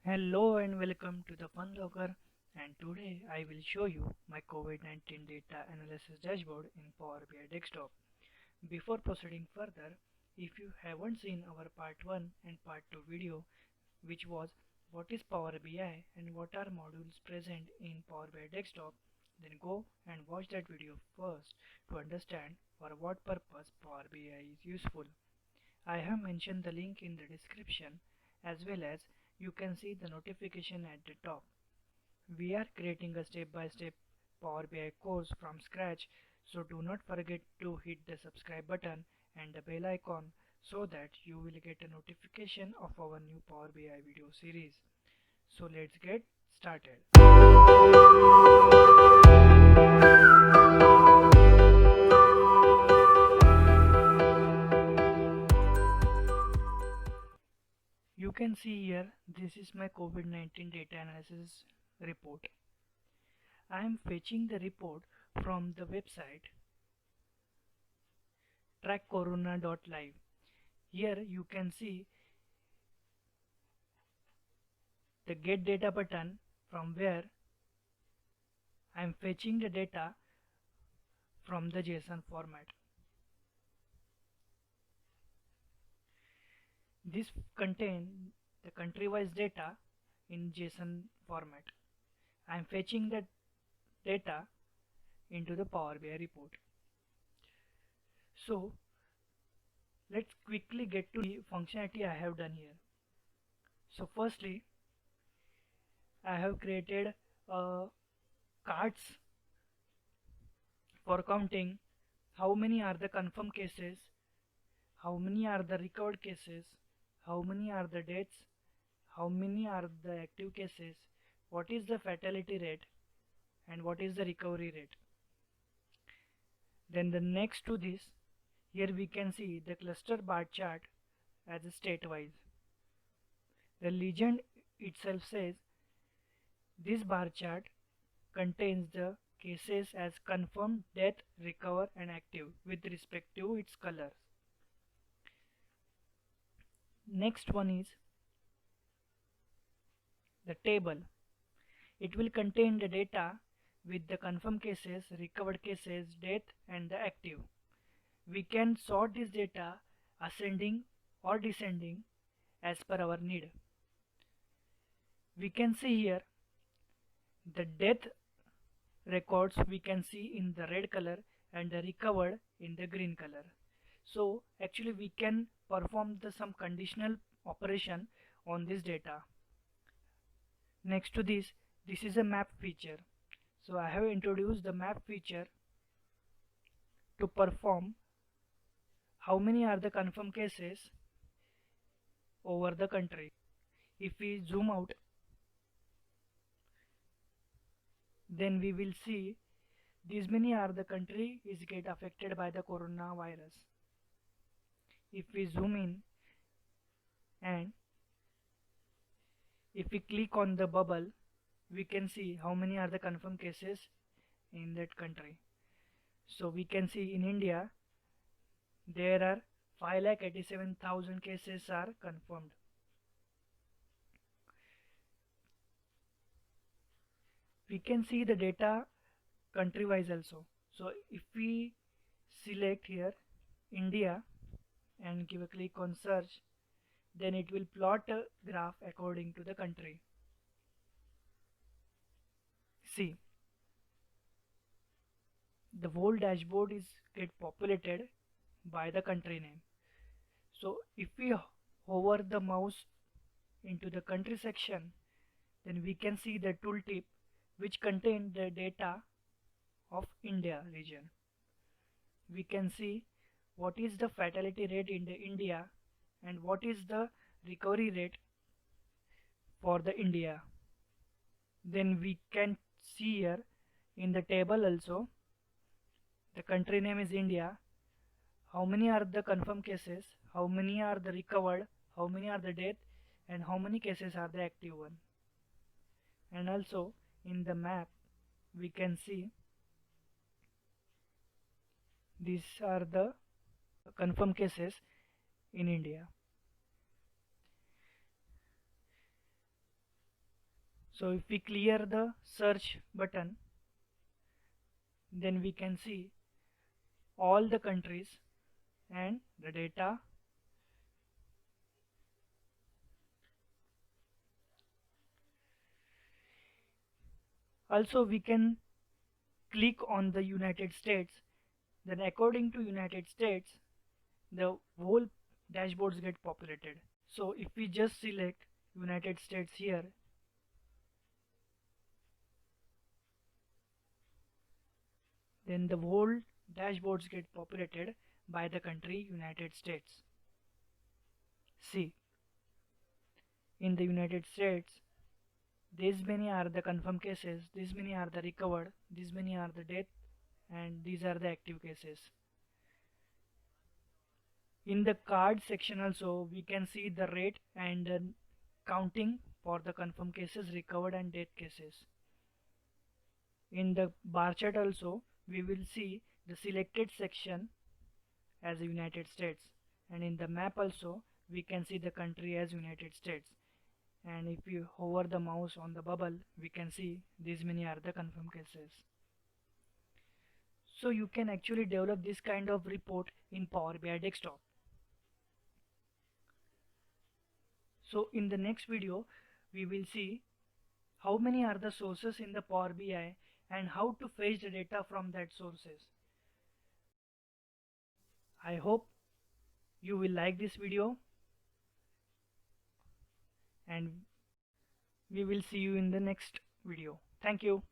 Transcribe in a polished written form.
Hello and welcome to the Fun Logger, and today I will show you my COVID-19 data analysis dashboard in Power BI Desktop. Before proceeding further, if you haven't seen our part 1 and part 2 video, which was what is Power BI and what are modules present in Power BI Desktop, then go and watch that video first to understand for what purpose Power BI is useful. I have mentioned the link in the description, as well as you can see the notification at the top. We are creating a step-by-step Power BI course from scratch, so do not forget to hit the subscribe button and the bell icon so that you will get a notification of our new Power BI video series. So let's get started. You can see here, this is my COVID-19 data analysis report. I am fetching the report from the website trackcorona.live. Here you can see the get data button from where I am fetching the data from the JSON format. This contains the country-wise data in JSON format. I am fetching the data into the Power BI report. So let's quickly get to the functionality I have done here. So firstly, I have created cards for counting how many are the confirmed cases, how many are the recovered cases, how many are the deaths, how many are the active cases, what is the fatality rate, and what is the recovery rate. Then the next to this, here we can see the cluster bar chart as a state-wise. The legend itself says this bar chart contains the cases as confirmed, death, recover, and active with respect to its colors. Next one is the table. It will contain the data with the confirmed cases, recovered cases, death, and the active. We can sort this data ascending or descending as per our need. We can see here the death records we can see in the red color and the recovered in the green color. So actually we can perform some conditional operation on this data. Next to this is a map feature. So I have introduced the map feature to perform how many are the confirmed cases over the country. If we zoom out, then we will see these many are the country is get affected by the coronavirus. If we zoom in and if we click on the bubble, we can see how many are the confirmed cases in that country. So we can see in India there are 5,87,000 cases are confirmed. We can see the data country wise also. So if we select here India and give a click on search, then it will plot a graph according to the country. See, the whole dashboard is get populated by the country name. So if we hover the mouse into the country section, then we can see the tooltip which contain the data of India region. We can see what is the fatality rate in the India and what is the recovery rate for the India. Then we can see here in the table also the country name is India, how many are the confirmed cases, how many are the recovered, how many are the death, and how many cases are the active one. And also in the map we can see these are the confirmed cases in India. So if we clear the search button, then we can see all the countries and the data. Also we can click on the United States, then according to United States the whole dashboards get populated. So if we just select United States here, then the whole dashboards get populated by the country United States. See, in the United States, these many are the confirmed cases, these many are the recovered, these many are the death, and these are the active cases. In the card section also, we can see the rate and counting for the confirmed cases, recovered and death cases. In the bar chart also, we will see the selected section as United States, and in the map also we can see the country as United States, and if you hover the mouse on the bubble we can see these many are the confirmed cases. So you can actually develop this kind of report in Power BI desktop. So in the next video we will see how many are the sources in the Power BI and how to fetch the data from that sources. I hope you will like this video, and we will see you in the next video. Thank you.